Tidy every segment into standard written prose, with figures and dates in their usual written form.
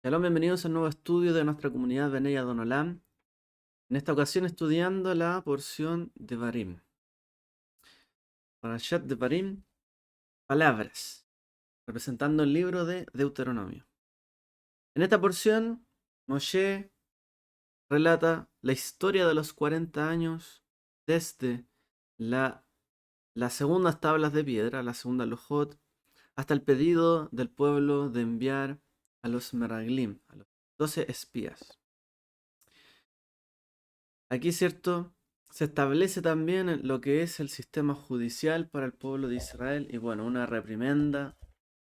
Shalom, bienvenidos a un nuevo estudio de nuestra comunidad Benei Adonolam. En esta ocasión estudiando la porción de Barim. Parashat de Barim, palabras, representando el libro de Deuteronomio. En esta porción, Moshe relata la historia de los 40 años desde la, las segundas tablas de piedra, la segunda Lujot, hasta el pedido del pueblo de enviar a los Meraglim, a los 12 espías. Aquí, ¿cierto? Se establece también lo que es el sistema judicial para el pueblo de Israel y bueno, una reprimenda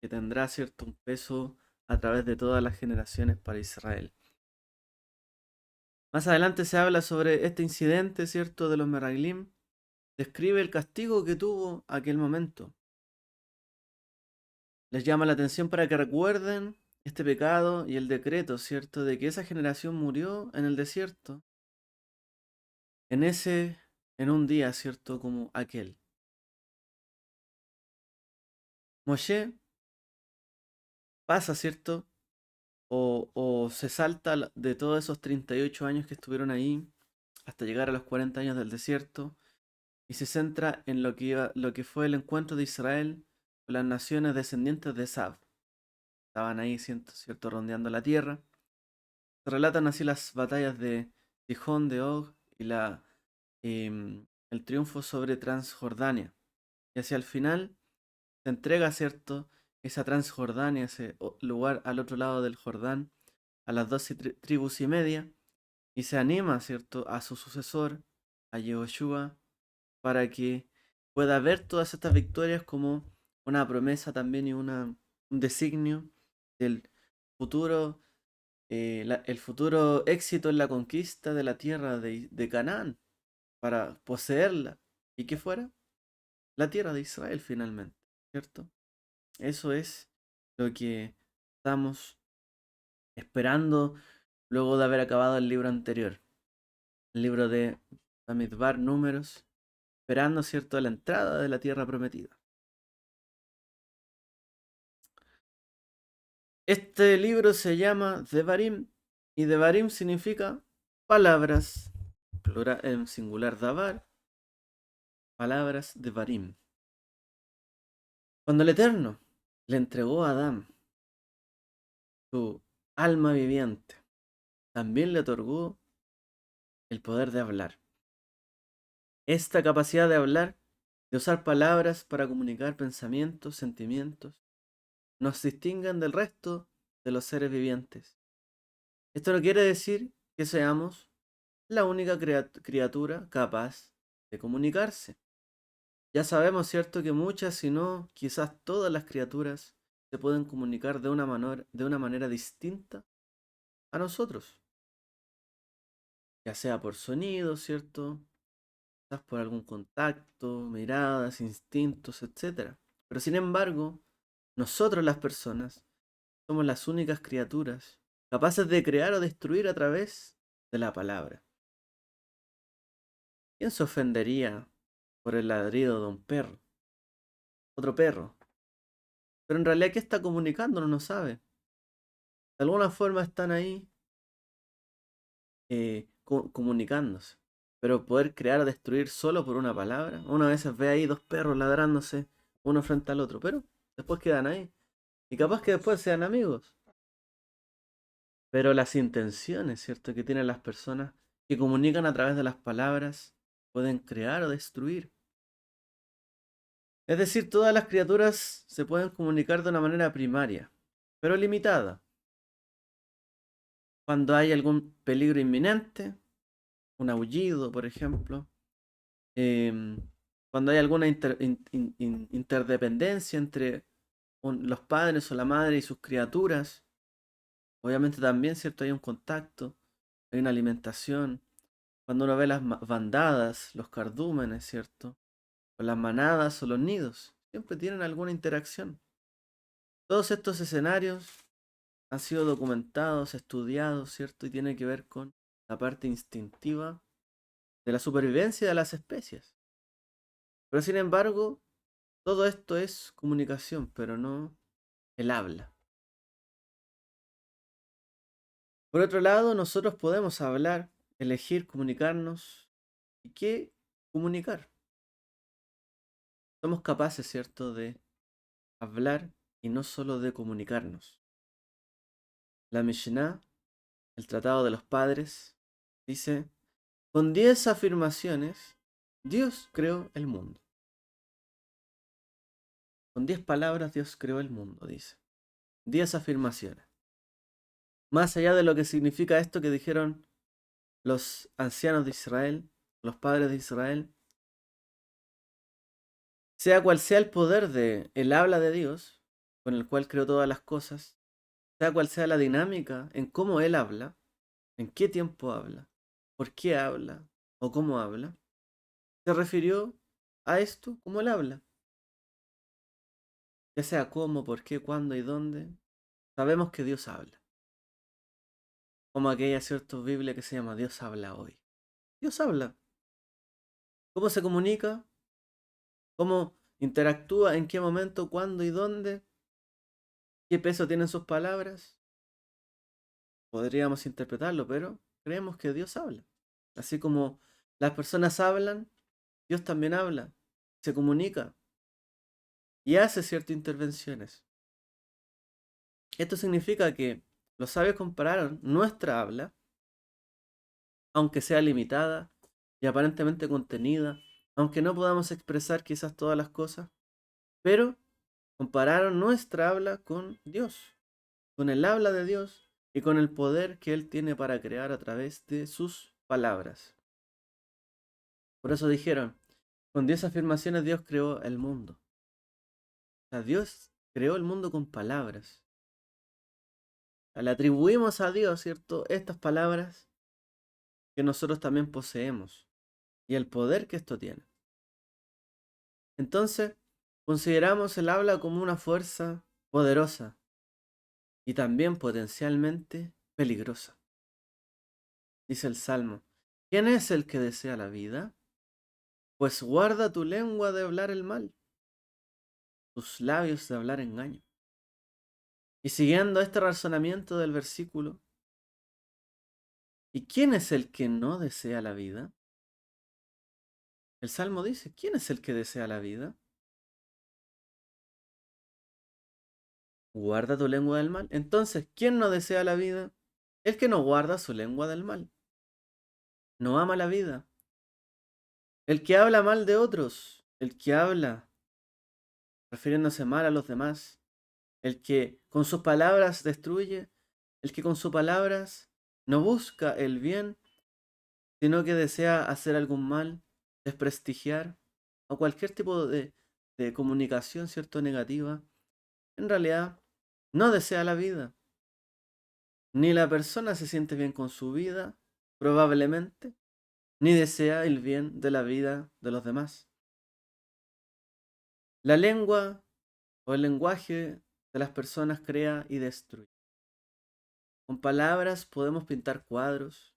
que tendrá, ¿cierto? Un peso a través de todas las generaciones para Israel. Más adelante se habla sobre este incidente, ¿cierto? De los Meraglim. Describe el castigo que tuvo aquel momento. Les llama la atención para que recuerden este pecado y el decreto, ¿cierto? De que esa generación murió en el desierto. En un día, ¿cierto? Como aquel. Moshe pasa, ¿cierto? O se salta de todos esos 38 años que estuvieron ahí hasta llegar a los 40 años del desierto y se centra en lo que fue el encuentro de Israel con las naciones descendientes de Esab. Estaban ahí, ¿cierto? Rondeando la tierra. Se relatan así las batallas de Sihón, de Og y el triunfo sobre Transjordania. Y hacia el final se entrega, ¿cierto? Esa Transjordania, ese lugar al otro lado del Jordán, a las 12 tribus y media, y se anima, ¿cierto?, a su sucesor, a Yehoshua, para que pueda ver todas estas victorias como una promesa también y un designio del futuro, el futuro éxito en la conquista de la tierra de Canaán, para poseerla, y que fuera la tierra de Israel finalmente, ¿cierto? Eso es lo que estamos esperando luego de haber acabado el libro anterior, el libro de Bamidbar, Números, esperando, ¿cierto?, la entrada de la tierra prometida. Este libro se llama Devarim y Devarim significa palabras, plural, en singular Davar, palabras Devarim. Cuando el Eterno le entregó a Adán su alma viviente, también le otorgó el poder de hablar. Esta capacidad de hablar, de usar palabras para comunicar pensamientos, sentimientos, nos distinguen del resto de los seres vivientes. Esto no quiere decir que seamos la única criatura capaz de comunicarse. Ya sabemos, ¿cierto?, que muchas, si no, quizás todas las criaturas se pueden comunicar de una manera distinta a nosotros, ya sea por sonido, ¿cierto? Quizás por algún contacto, miradas, instintos, etcétera. Pero sin embargo, nosotros las personas somos las únicas criaturas capaces de crear o destruir a través de la palabra. ¿Quién se ofendería por el ladrido de un perro? Otro perro. Pero en realidad, ¿qué está comunicando? No sabe. De alguna forma están ahí comunicándose. Pero poder crear o destruir solo por una palabra. Una vez ve ahí dos perros ladrándose uno frente al otro, pero después quedan ahí. Y capaz que después sean amigos. Pero las intenciones, ¿cierto?, que tienen las personas que comunican a través de las palabras pueden crear o destruir. Es decir, todas las criaturas se pueden comunicar de una manera primaria, pero limitada. Cuando hay algún peligro inminente, un aullido, por ejemplo, em, cuando hay alguna interdependencia entre los padres o la madre y sus criaturas, obviamente también, ¿cierto? Hay un contacto, hay una alimentación. Cuando uno ve las bandadas, los cardúmenes, ¿cierto? O las manadas o los nidos, siempre tienen alguna interacción. Todos estos escenarios han sido documentados, estudiados, ¿cierto? Y tiene que ver con la parte instintiva de la supervivencia de las especies. Pero sin embargo, todo esto es comunicación, pero no el habla. Por otro lado, nosotros podemos hablar, elegir, comunicarnos. ¿Y qué comunicar? Somos capaces, ¿cierto?, de hablar y no solo de comunicarnos. La Mishnah, el Tratado de los Padres, dice, con 10 afirmaciones, Dios creó el mundo. Con 10 palabras, Dios creó el mundo, dice. 10 afirmaciones. Más allá de lo que significa esto que dijeron los ancianos de Israel, los padres de Israel, sea cual sea el poder de el habla de Dios, con el cual creó todas las cosas, sea cual sea la dinámica en cómo Él habla, en qué tiempo habla, por qué habla o cómo habla, se refirió a esto como Él habla. Ya sea cómo, por qué, cuándo y dónde, sabemos que Dios habla. Como aquella cierta Biblia que se llama Dios habla hoy. Dios habla. ¿Cómo se comunica? ¿Cómo interactúa? ¿En qué momento? ¿Cuándo y dónde? ¿Qué peso tienen sus palabras? Podríamos interpretarlo, pero creemos que Dios habla. Así como las personas hablan, Dios también habla, se comunica y hace ciertas intervenciones. Esto significa que los sabios compararon nuestra habla, aunque sea limitada y aparentemente contenida, aunque no podamos expresar quizás todas las cosas, pero compararon nuestra habla con Dios, con el habla de Dios y con el poder que Él tiene para crear a través de sus palabras. Por eso dijeron, con 10 afirmaciones Dios creó el mundo. O sea, Dios creó el mundo con palabras. O sea, le atribuimos a Dios, ¿cierto?, estas palabras que nosotros también poseemos y el poder que esto tiene. Entonces, consideramos el habla como una fuerza poderosa y también potencialmente peligrosa. Dice el Salmo, ¿quién es el que desea la vida? Pues guarda tu lengua de hablar el mal, tus labios de hablar engaño. Y siguiendo este razonamiento del versículo, ¿y quién es el que no desea la vida? El Salmo dice, ¿quién es el que desea la vida? Guarda tu lengua del mal. Entonces, ¿quién no desea la vida? El que no guarda su lengua del mal. No ama la vida. El que habla mal de otros. El que habla refiriéndose mal a los demás. El que con sus palabras destruye. El que con sus palabras no busca el bien, sino que desea hacer algún mal, desprestigiar o cualquier tipo de comunicación, ¿cierto?, negativa. En realidad, no desea la vida. Ni la persona se siente bien con su vida, probablemente, ni desea el bien de la vida de los demás. La lengua o el lenguaje de las personas crea y destruye. Con palabras podemos pintar cuadros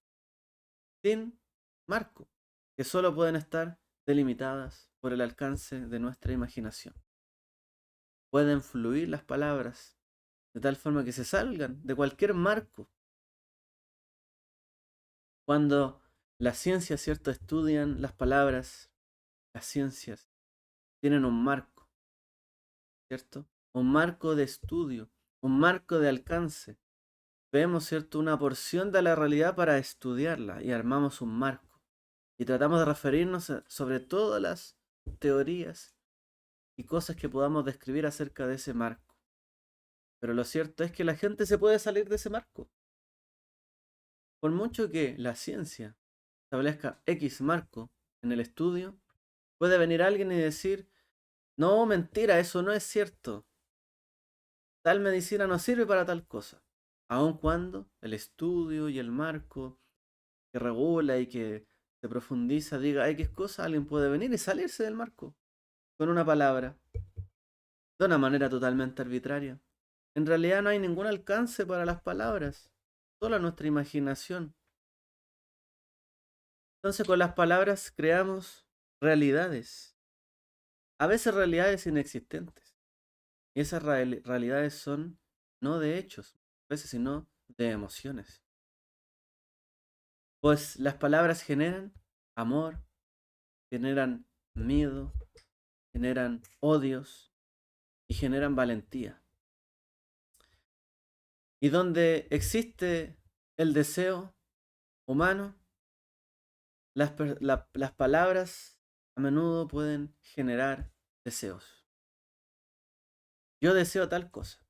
sin marco, que solo pueden estar delimitadas por el alcance de nuestra imaginación. Pueden fluir las palabras de tal forma que se salgan de cualquier marco. Cuando las ciencias, ¿cierto?, estudian las palabras, las ciencias tienen un marco, ¿cierto? Un marco de estudio, un marco de alcance. Vemos, ¿cierto?, una porción de la realidad para estudiarla y armamos un marco. Y tratamos de referirnos sobre todas las teorías y cosas que podamos describir acerca de ese marco. Pero lo cierto es que la gente se puede salir de ese marco. Por mucho que la ciencia establezca X marco en el estudio, puede venir alguien y decir, no, mentira, eso no es cierto. Tal medicina no sirve para tal cosa. Aun cuando el estudio y el marco que regula y que se profundiza diga X cosa, alguien puede venir y salirse del marco con una palabra, de una manera totalmente arbitraria. En realidad no hay ningún alcance para las palabras, solo nuestra imaginación. Entonces con las palabras creamos realidades, a veces realidades inexistentes. Y esas realidades son no de hechos, a veces sino de emociones. Pues las palabras generan amor, generan miedo, generan odios y generan valentía. Y donde existe el deseo humano, las palabras a menudo pueden generar deseos. Yo deseo tal cosa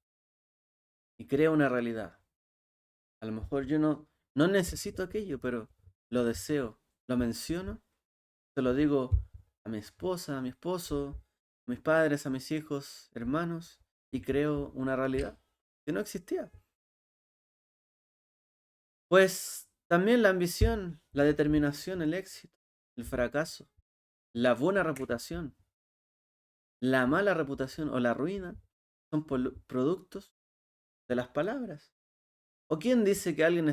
y creo una realidad. A lo mejor yo no necesito aquello, pero lo deseo, lo menciono, se lo digo a mi esposa, a mi esposo, a mis padres, a mis hijos, hermanos, y creo una realidad que no existía. Pues también la ambición, la determinación, el éxito, el fracaso, la buena reputación, la mala reputación o la ruina son productos de las palabras. ¿O quién dice que alguien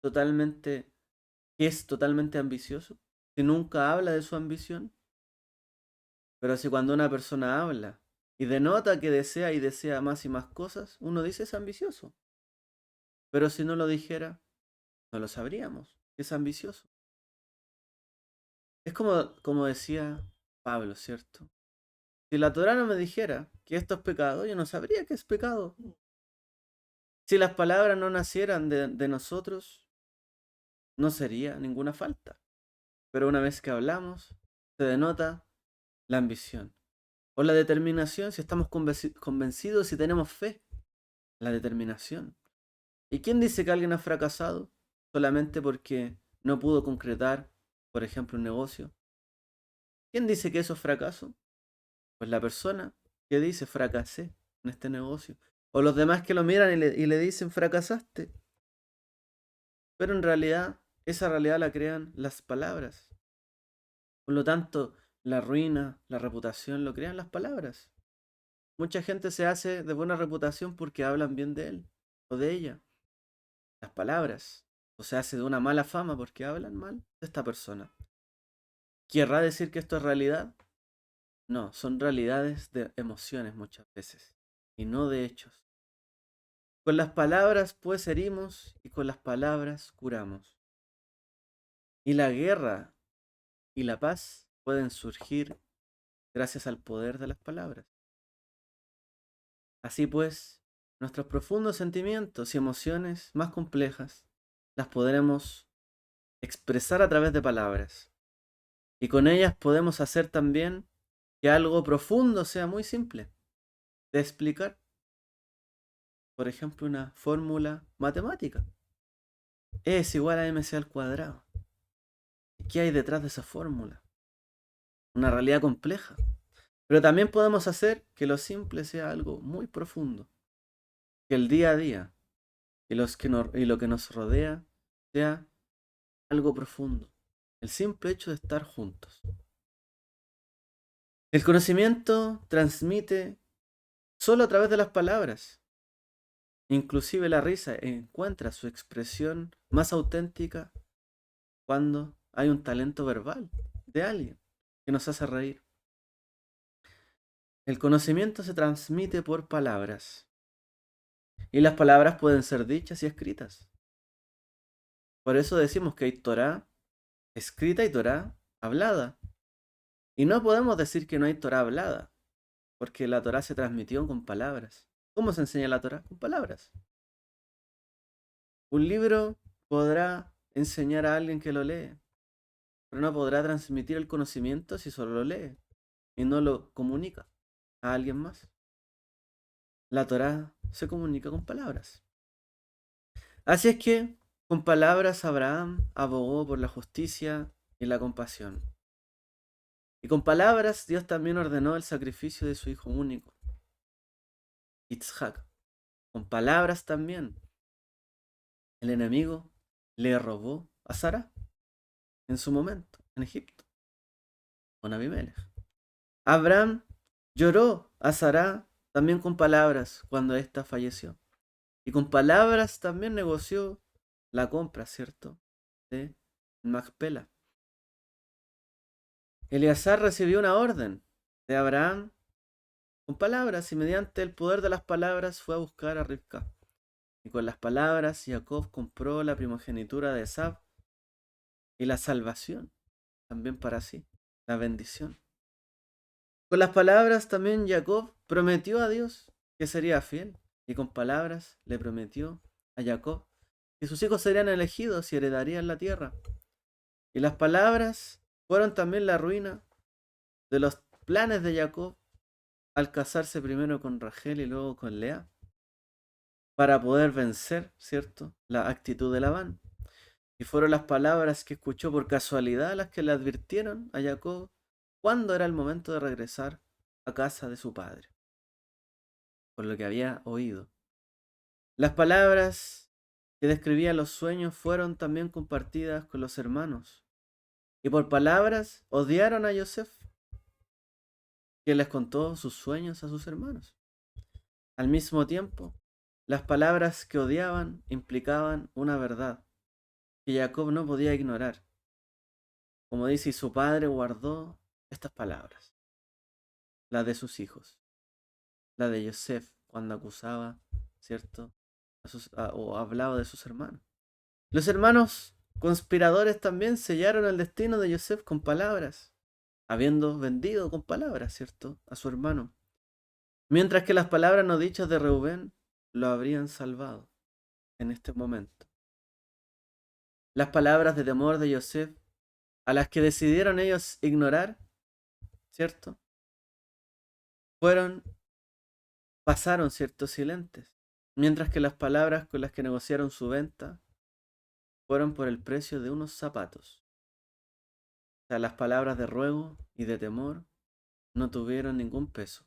totalmente, que es totalmente ambicioso? Si nunca habla de su ambición. Pero si cuando una persona habla y denota que desea y desea más y más cosas, uno dice es ambicioso. Pero si no lo dijera, no lo sabríamos. Es ambicioso. Es como decía Pablo, ¿cierto? Si la Torá no me dijera que esto es pecado, yo no sabría que es pecado. Si las palabras no nacieran de nosotros, no sería ninguna falta. Pero una vez que hablamos, se denota la ambición. O la determinación, si estamos convencidos, si tenemos fe. La determinación. ¿Y quién dice que alguien ha fracasado solamente porque no pudo concretar, por ejemplo, un negocio? ¿Quién dice que eso es fracaso? Pues la persona que dice fracasé en este negocio. O los demás que lo miran y le dicen fracasaste. Pero en realidad, esa realidad la crean las palabras. Por lo tanto, la ruina, la reputación, lo crean las palabras. Mucha gente se hace de buena reputación porque hablan bien de él o de ella. Las palabras. O se hace de una mala fama porque hablan mal de esta persona. ¿Querrá decir que esto es realidad? No, son realidades de emociones muchas veces y no de hechos. Con las palabras pues herimos y con las palabras curamos. Y la guerra y la paz pueden surgir gracias al poder de las palabras. Así pues, nuestros profundos sentimientos y emociones más complejas las podremos expresar a través de palabras. Y con ellas podemos hacer también que algo profundo sea muy simple de explicar. Por ejemplo, una fórmula matemática. E es igual a mc al cuadrado. ¿Y qué hay detrás de esa fórmula? Una realidad compleja. Pero también podemos hacer que lo simple sea algo muy profundo. Que el día a día y lo que nos rodea sea algo profundo. El simple hecho de estar juntos. El conocimiento transmite solo a través de las palabras. Inclusive la risa encuentra su expresión más auténtica cuando hay un talento verbal de alguien que nos hace reír. El conocimiento se transmite por palabras y las palabras pueden ser dichas y escritas. Por eso decimos que hay Torá escrita y Torá hablada. Y no podemos decir que no hay Torá hablada, porque la Torá se transmitió con palabras. ¿Cómo se enseña la Torá? Con palabras. Un libro podrá enseñar a alguien que lo lee, pero no podrá transmitir el conocimiento si solo lo lee y no lo comunica a alguien más. La Torá se comunica con palabras. Así es que, con palabras, Abraham abogó por la justicia y la compasión. Y con palabras, Dios también ordenó el sacrificio de su hijo único, Isaac. Con palabras también, el enemigo le robó a Sara en su momento, en Egipto, con Abimelech. Abraham lloró a Sara también con palabras cuando ésta falleció. Y con palabras también negoció la compra, ¿cierto? De Macpela. Eleazar recibió una orden de Abraham con palabras y mediante el poder de las palabras fue a buscar a Rivka. Y con las palabras Jacob compró la primogenitura de Esab y la salvación también para sí, la bendición. Con las palabras también Jacob prometió a Dios que sería fiel, y con palabras le prometió a Jacob que sus hijos serían elegidos y heredarían la tierra. Y las palabras fueron también la ruina de los planes de Jacob al casarse primero con Rachel y luego con Lea, para poder vencer, ¿cierto?, la actitud de Labán. Y fueron las palabras que escuchó por casualidad las que le advirtieron a Jacob cuándo era el momento de regresar a casa de su padre, por lo que había oído. Las palabras que describían los sueños fueron también compartidas con los hermanos, y por palabras odiaron a Yosef, que les contó sus sueños a sus hermanos. Al mismo tiempo, las palabras que odiaban implicaban una verdad que Jacob no podía ignorar. Como dice, y su padre guardó estas palabras, las de sus hijos, la de Yosef, cuando acusaba, ¿cierto?, o hablaba de sus hermanos. Los hermanos conspiradores también sellaron el destino de Yosef con palabras, habiendo vendido con palabras, ¿cierto?, a su hermano. Mientras que las palabras no dichas de Reubén lo habrían salvado en este momento. Las palabras de temor de Yosef, a las que decidieron ellos ignorar, ¿cierto?, pasaron, ¿cierto?, silentes. Mientras que las palabras con las que negociaron su venta fueron por el precio de unos zapatos. O sea, las palabras de ruego y de temor no tuvieron ningún peso,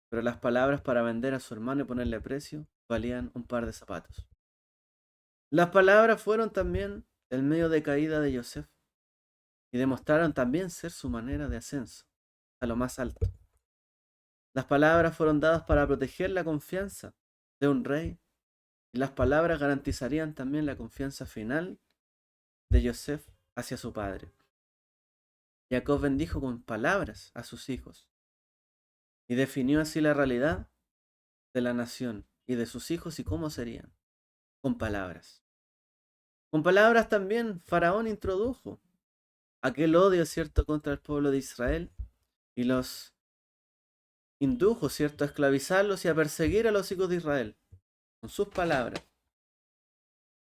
pero las palabras para vender a su hermano y ponerle precio valían un par de zapatos. Las palabras fueron también el medio de caída de Yosef y demostraron también ser su manera de ascenso a lo más alto. Las palabras fueron dadas para proteger la confianza de un rey, y las palabras garantizarían también la confianza final de Yosef hacia su padre. Jacob bendijo con palabras a sus hijos y definió así la realidad de la nación y de sus hijos y cómo serían, con palabras. Con palabras también Faraón introdujo aquel odio, ¿cierto?, contra el pueblo de Israel y los indujo, ¿cierto?, a esclavizarlos y a perseguir a los hijos de Israel. Con sus palabras,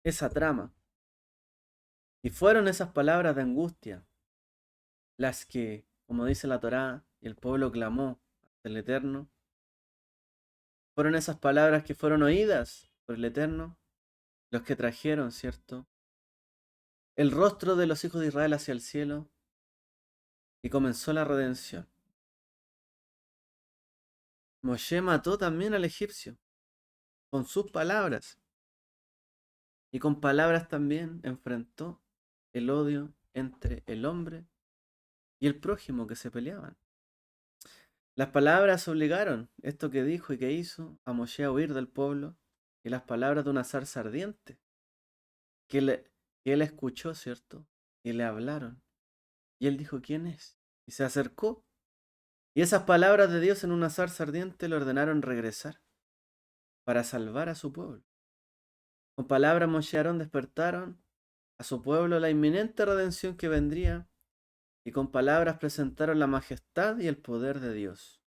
esa trama. Y fueron esas palabras de angustia las que, como dice la Torá, y el pueblo clamó ante el Eterno. Fueron esas palabras que fueron oídas por el Eterno, los que trajeron, ¿cierto?, el rostro de los hijos de Israel hacia el cielo, y comenzó la redención. Moshe mató también al egipcio con sus palabras, y con palabras también enfrentó el odio entre el hombre y el prójimo que se peleaban. Las palabras obligaron, esto que dijo y que hizo, a Moshe a huir del pueblo, y las palabras de una zarza ardiente que, que él escuchó, ¿cierto? Y le hablaron. Y él dijo, ¿quién es? Y se acercó. Y esas palabras de Dios en una zarza ardiente le ordenaron regresar para salvar a su pueblo. Con palabras Moshe y Aarón despertaron a su pueblo la inminente redención que vendría, y con palabras presentaron la majestad y el poder de Dios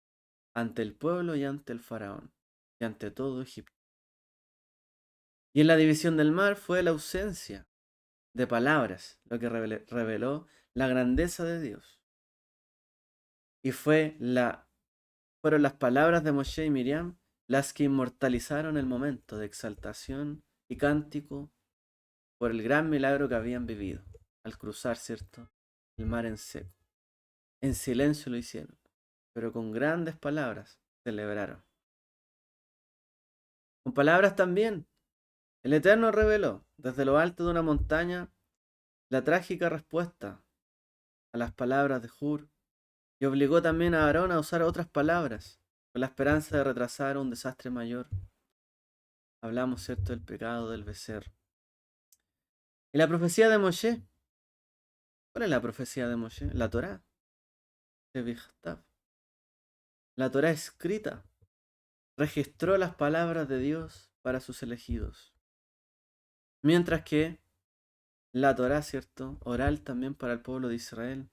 ante el pueblo y ante el faraón y ante todo Egipto. Y en la división del mar fue la ausencia de palabras lo que reveló la grandeza de Dios. Y fueron las palabras de Moshe y Miriam las que inmortalizaron el momento de exaltación y cántico por el gran milagro que habían vivido al cruzar, ¿cierto?, el mar en seco. En silencio lo hicieron, pero con grandes palabras celebraron. Con palabras también, el Eterno reveló desde lo alto de una montaña la trágica respuesta a las palabras de Hur, y obligó también a Aarón a usar otras palabras con la esperanza de retrasar un desastre mayor. Hablamos, ¿cierto?, del pecado del becerro. Y la profecía de Moshe. ¿Cuál es la profecía de Moshe? La Torá. La Torá escrita registró las palabras de Dios para sus elegidos. Mientras que la Torá, ¿cierto? Oral también para el pueblo de Israel.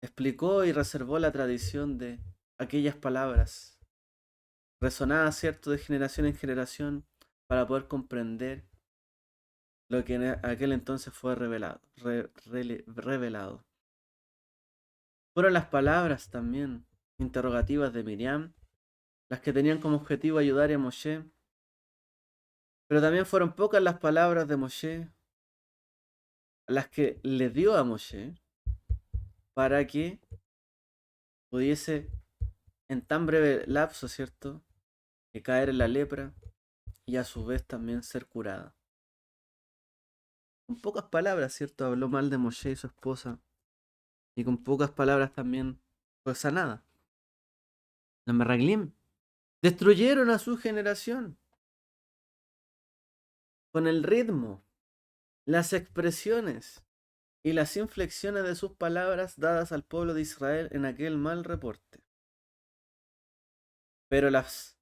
Explicó y reservó la tradición de aquellas palabras, resonadas, ¿cierto?, de generación en generación, para poder comprender lo que en aquel entonces fue revelado. Fueron las palabras también interrogativas de Miriam, las que tenían como objetivo ayudar a Moshe, pero también fueron pocas las palabras de Moshe, las que le dio a Moshe, para que pudiese en tan breve lapso, ¿cierto?, que caer en la lepra y a su vez también ser curada. Con pocas palabras, ¿cierto?, habló mal de Moshe y su esposa, y con pocas palabras también fue sanada. Los Meraglim destruyeron a su generación con el ritmo, las expresiones y las inflexiones de sus palabras dadas al pueblo de Israel en aquel mal reporte. Pero las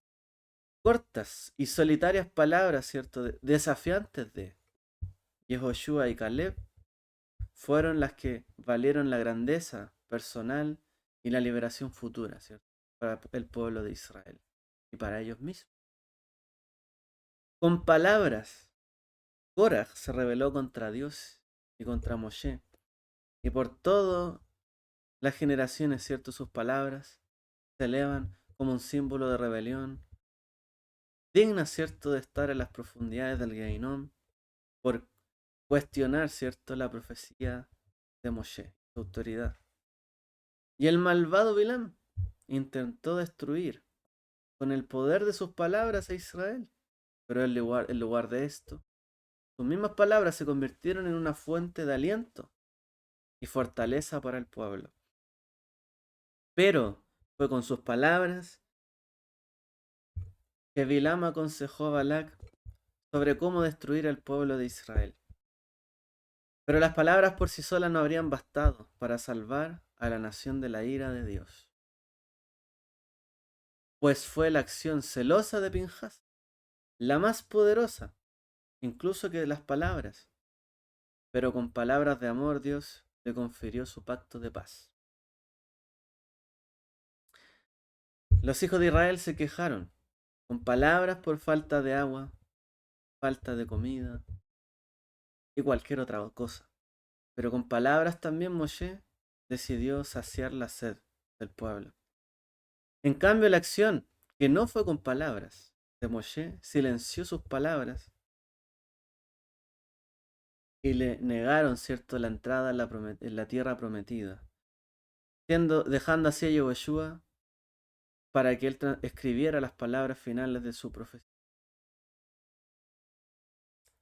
cortas y solitarias palabras, ¿cierto?, desafiantes de Yehoshua y Caleb fueron las que valieron la grandeza personal y la liberación futura, ¿cierto?, para el pueblo de Israel y para ellos mismos. Con palabras, Korah se rebeló contra Dios y contra Moshe, y por todas las generaciones, ¿cierto?, sus palabras se elevan como un símbolo de rebelión, digna, ¿cierto?, de estar en las profundidades del Gehinnom por cuestionar, ¿cierto?, la profecía de Moshe, su autoridad. Y el malvado Bilam intentó destruir con el poder de sus palabras a Israel, pero en lugar de esto, sus mismas palabras se convirtieron en una fuente de aliento y fortaleza para el pueblo. Pero fue con sus palabras que Bilam aconsejó a Balac sobre cómo destruir al pueblo de Israel. Pero las palabras por sí solas no habrían bastado para salvar a la nación de la ira de Dios, pues fue la acción celosa de Pinjas la más poderosa, incluso que las palabras. Pero con palabras de amor Dios le confirió su pacto de paz. Los hijos de Israel se quejaron con palabras por falta de agua, falta de comida y cualquier otra cosa. Pero con palabras también Moshe decidió saciar la sed del pueblo. En cambio, la acción, que no fue con palabras, de Moshe, silenció sus palabras y le negaron, ¿cierto?, la entrada en la tierra prometida, dejando así a Yehoshua para que él escribiera las palabras finales de su profecía,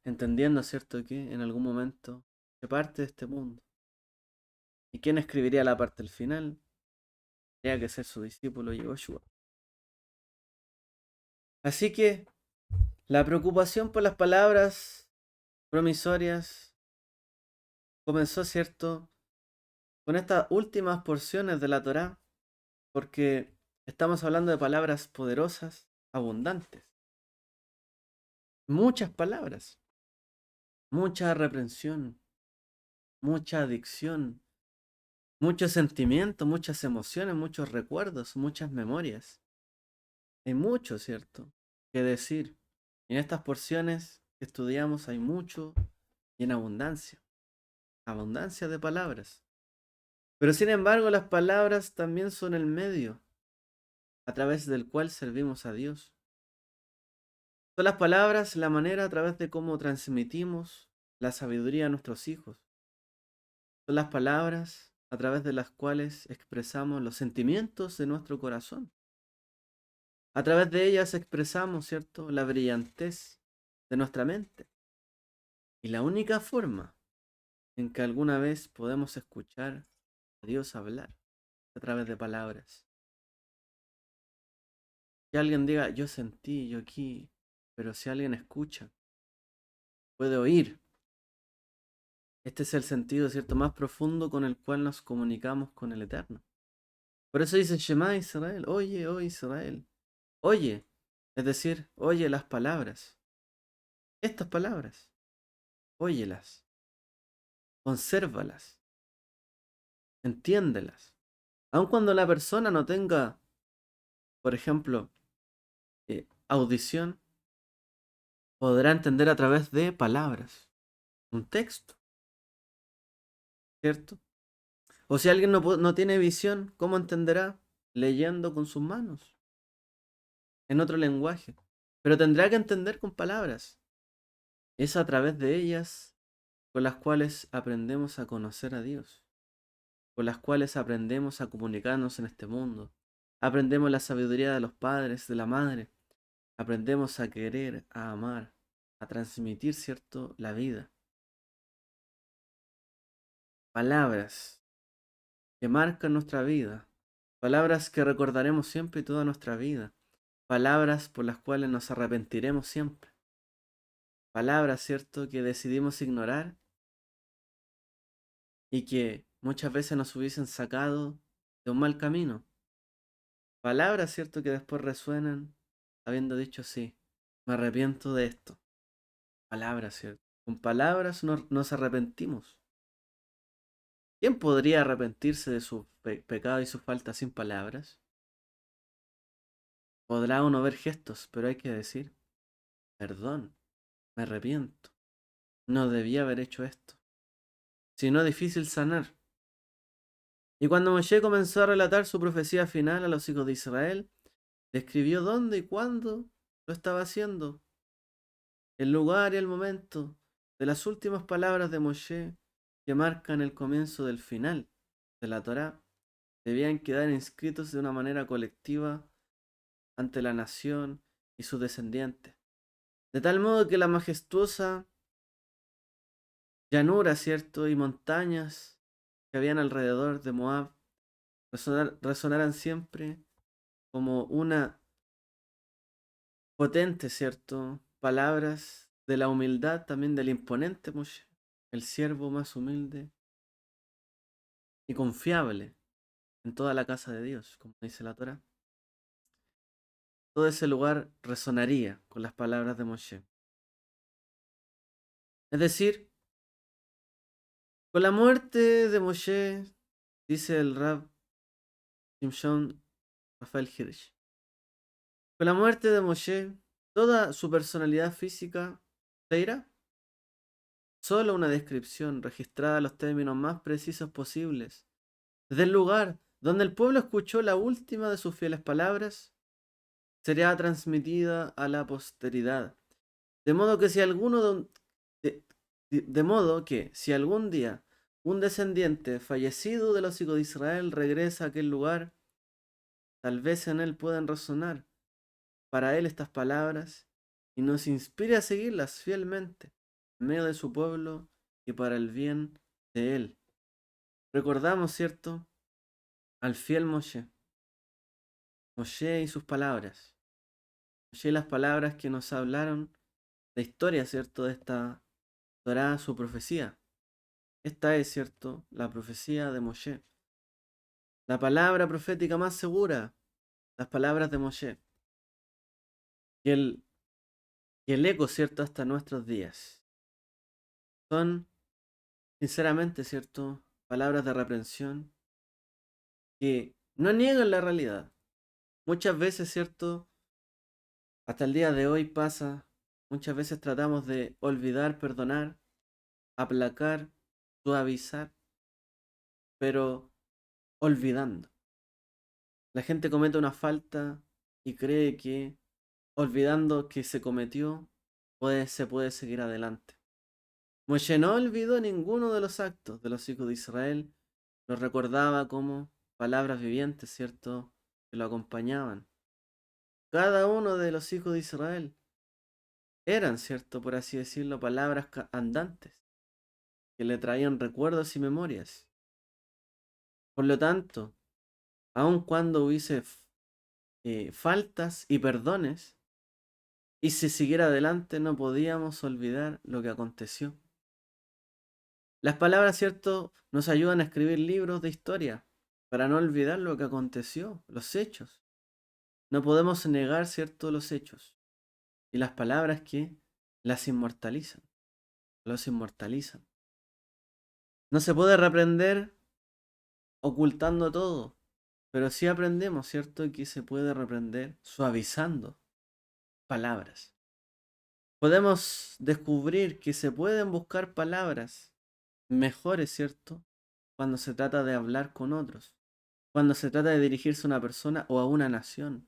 entendiendo, ¿cierto?, que en algún momento se parte de este mundo. ¿Y quién escribiría la parte del final? Tenía que ser su discípulo Yehoshua. Así que la preocupación por las palabras promisorias comenzó, ¿cierto?, con estas últimas porciones de la Torá, porque estamos hablando de palabras poderosas, abundantes. Muchas palabras, mucha reprensión, mucha adicción, muchos sentimientos, muchas emociones, muchos recuerdos, muchas memorias. Hay mucho, ¿cierto?, que decir. En estas porciones que estudiamos hay mucho y en abundancia. Abundancia de palabras. Pero sin embargo, las palabras también son el medio a través del cual servimos a Dios. Son las palabras la manera a través de cómo transmitimos la sabiduría a nuestros hijos. Son las palabras a través de las cuales expresamos los sentimientos de nuestro corazón. A través de ellas expresamos, ¿cierto?, la brillantez de nuestra mente. Y la única forma en que alguna vez podemos escuchar a Dios hablar a través de palabras. Que alguien diga, yo sentí, yo aquí, pero si alguien escucha, puede oír. Este es el sentido, ¿cierto?, más profundo con el cual nos comunicamos con el Eterno. Por eso dice Shema Israel, oye, oh Israel, oye, es decir, oye las palabras, estas palabras, óyelas. consérvalas, entiéndelas. Aun cuando la persona no tenga, por ejemplo, audición, podrá entender a través de palabras, un texto, ¿cierto? O si alguien no tiene visión, ¿cómo entenderá? Leyendo con sus manos, en otro lenguaje. Pero tendrá que entender con palabras. Es a través de ellas con las cuales aprendemos a conocer a Dios, con las cuales aprendemos a comunicarnos en este mundo. Aprendemos la sabiduría de los padres, de la madre. Aprendemos a querer, a amar, a transmitir, ¿cierto?, la vida. Palabras que marcan nuestra vida. Palabras que recordaremos siempre toda nuestra vida. Palabras por las cuales nos arrepentiremos siempre. Palabras, ¿cierto?, que decidimos ignorar y que muchas veces nos hubiesen sacado de un mal camino. Palabras, ¿cierto?, que después resuenan habiendo dicho sí, me arrepiento de esto. Palabras, ¿cierto? Con palabras nos arrepentimos. ¿Quién podría arrepentirse de su pecado y su falta sin palabras? Podrá uno ver gestos, pero hay que decir, perdón, me arrepiento. No debía haber hecho esto. Si no, difícil sanar. Y cuando Moshe comenzó a relatar su profecía final a los hijos de Israel, describió dónde y cuándo lo estaba haciendo, el lugar y el momento de las últimas palabras de Moshe que marcan el comienzo del final de la Torá, debían quedar inscritos de una manera colectiva ante la nación y sus descendientes. De tal modo que la majestuosa llanura, ¿cierto?, y montañas que habían alrededor de Moab resonaran siempre como una potente, ¿cierto?, palabras de la humildad, también del imponente Moshe, el siervo más humilde y confiable en toda la casa de Dios, como dice la Torá. Todo ese lugar resonaría con las palabras de Moshe. Es decir, con la muerte de Moshe, dice el Rab Shimshon Rafael Hirsch, con la muerte de Moshe, toda su personalidad física se irá. Solo una descripción registrada en los términos más precisos posibles del lugar donde el pueblo escuchó la última de sus fieles palabras será transmitida a la posteridad. De modo que si de modo que si algún día un descendiente fallecido de los hijos de Israel regresa a aquel lugar, tal vez en él puedan resonar para él estas palabras y nos inspire a seguirlas fielmente en medio de su pueblo y para el bien de él. Recordamos, ¿cierto?, al fiel Moshe. Moshe y sus palabras. Moshe y las palabras que nos hablaron de historia, ¿cierto?, de esta Torá, su profecía. Esta es, ¿cierto?, la profecía de Moshe. La palabra profética más segura, las palabras de Moshe. Y el eco, ¿cierto?, hasta nuestros días. Son, sinceramente, ¿cierto?, palabras de reprensión que no niegan la realidad. Muchas veces, ¿cierto?, hasta el día de hoy pasa, muchas veces tratamos de olvidar, perdonar, aplacar, suavizar, pero olvidando. La gente comete una falta y cree que olvidando que se cometió, se puede seguir adelante. Moshe no olvidó ninguno de los actos de los hijos de Israel, los recordaba como palabras vivientes, ¿cierto?, que lo acompañaban. Cada uno de los hijos de Israel eran, ¿cierto?, por así decirlo, palabras andantes, que le traían recuerdos y memorias. Por lo tanto, aun cuando hubiese faltas y perdones, y si siguiera adelante, no podíamos olvidar lo que aconteció. Las palabras, ¿cierto?, nos ayudan a escribir libros de historia, para no olvidar lo que aconteció, los hechos. No podemos negar, ¿cierto?, los hechos. Y las palabras que las inmortalizan, los inmortalizan. No se puede reprender ocultando todo, pero sí aprendemos, ¿cierto? Que se puede reprender suavizando palabras. Podemos descubrir que se pueden buscar palabras mejores, ¿cierto? Cuando se trata de hablar con otros, cuando se trata de dirigirse a una persona o a una nación.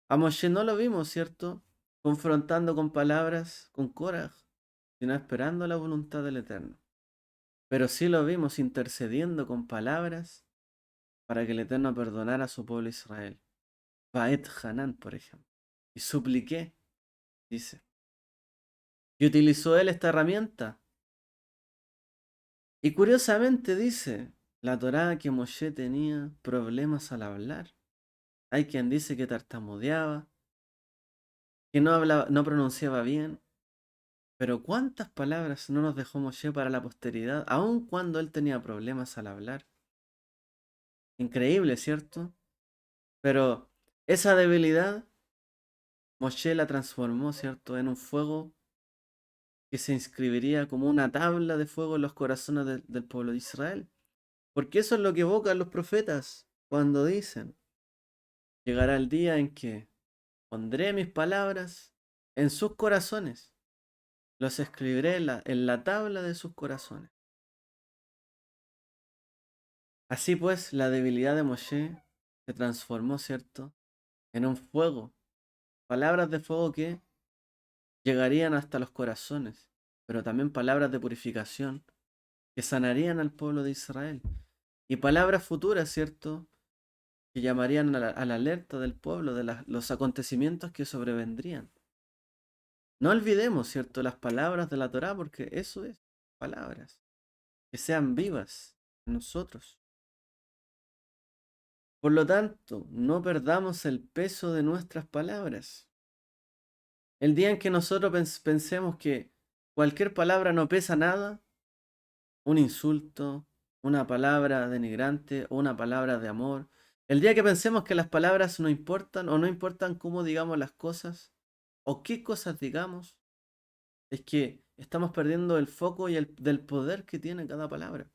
A Moshe no lo vimos, ¿cierto? Confrontando con palabras, con Korah, sino esperando la voluntad del Eterno. Pero sí lo vimos intercediendo con palabras para que el Eterno perdonara a su pueblo Israel. Baet Hanan, por ejemplo. Y supliqué, dice. Y utilizó él esta herramienta. Y curiosamente dice la Torá que Moshe tenía problemas al hablar. Hay quien dice que tartamudeaba, que no hablaba, no pronunciaba bien. Pero cuántas palabras no nos dejó Moshe para la posteridad, aun cuando él tenía problemas al hablar. Increíble, ¿cierto? Pero esa debilidad Moshe la transformó, ¿cierto?, en un fuego que se inscribiría como una tabla de fuego en los corazones del pueblo de Israel. Porque eso es lo que evocan los profetas cuando dicen, llegará el día en que pondré mis palabras en sus corazones, los escribiré en la tabla de sus corazones. Así pues, la debilidad de Moshe se transformó, ¿cierto?, en un fuego, palabras de fuego que llegarían hasta los corazones, pero también palabras de purificación que sanarían al pueblo de Israel. Y palabras futuras, ¿cierto?, que llamarían a la alerta del pueblo de los acontecimientos que sobrevendrían. No olvidemos, ¿cierto?, las palabras de la Torá, porque eso es, palabras, que sean vivas en nosotros. Por lo tanto, no perdamos el peso de nuestras palabras. El día en que nosotros pensemos que cualquier palabra no pesa nada, un insulto, una palabra denigrante o una palabra de amor, el día que pensemos que las palabras no importan o no importan cómo digamos las cosas o qué cosas digamos, es que estamos perdiendo el foco y del poder que tiene cada palabra.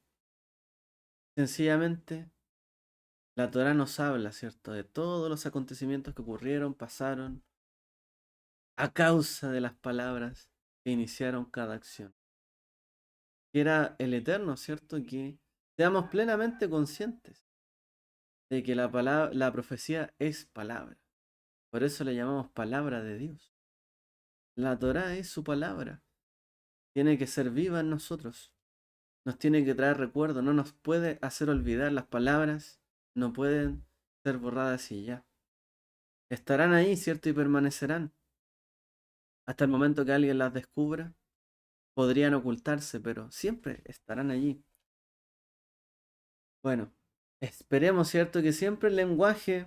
Sencillamente, la Torá nos habla, ¿cierto?, de todos los acontecimientos que ocurrieron, pasaron, a causa de las palabras que iniciaron cada acción. Que era el Eterno, ¿cierto? Que seamos plenamente conscientes de que la profecía es palabra. Por eso le llamamos palabra de Dios. La Torá es su palabra. Tiene que ser viva en nosotros. Nos tiene que traer recuerdo. No nos puede hacer olvidar las palabras. No pueden ser borradas y ya. Estarán ahí, ¿cierto? Y permanecerán. Hasta el momento que alguien las descubra, podrían ocultarse, pero siempre estarán allí. Bueno, esperemos, ¿cierto?, que siempre el lenguaje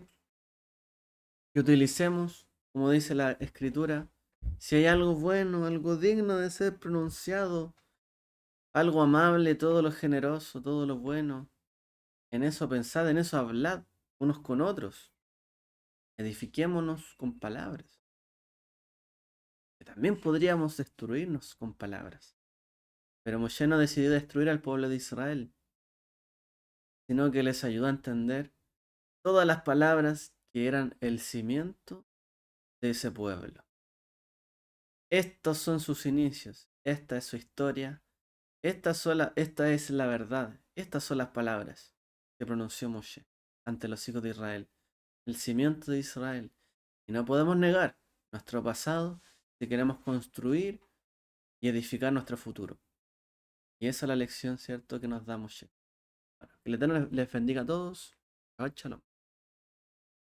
que utilicemos, como dice la escritura, si hay algo bueno, algo digno de ser pronunciado, algo amable, todo lo generoso, todo lo bueno, en eso pensad, en eso hablad unos con otros, edifiquémonos con palabras, que también podríamos destruirnos con palabras. Pero Moshe no decidió destruir al pueblo de Israel, sino que les ayudó a entender todas las palabras que eran el cimiento de ese pueblo. Estos son sus inicios, esta es su historia, esta es la verdad, estas son las palabras que pronunció Moshe ante los hijos de Israel, el cimiento de Israel. Y no podemos negar nuestro pasado si queremos construir y edificar nuestro futuro. Y esa es la lección, ¿cierto?, que nos da Moshe. Bueno, que el Eterno les bendiga a todos. Shabbat shalom.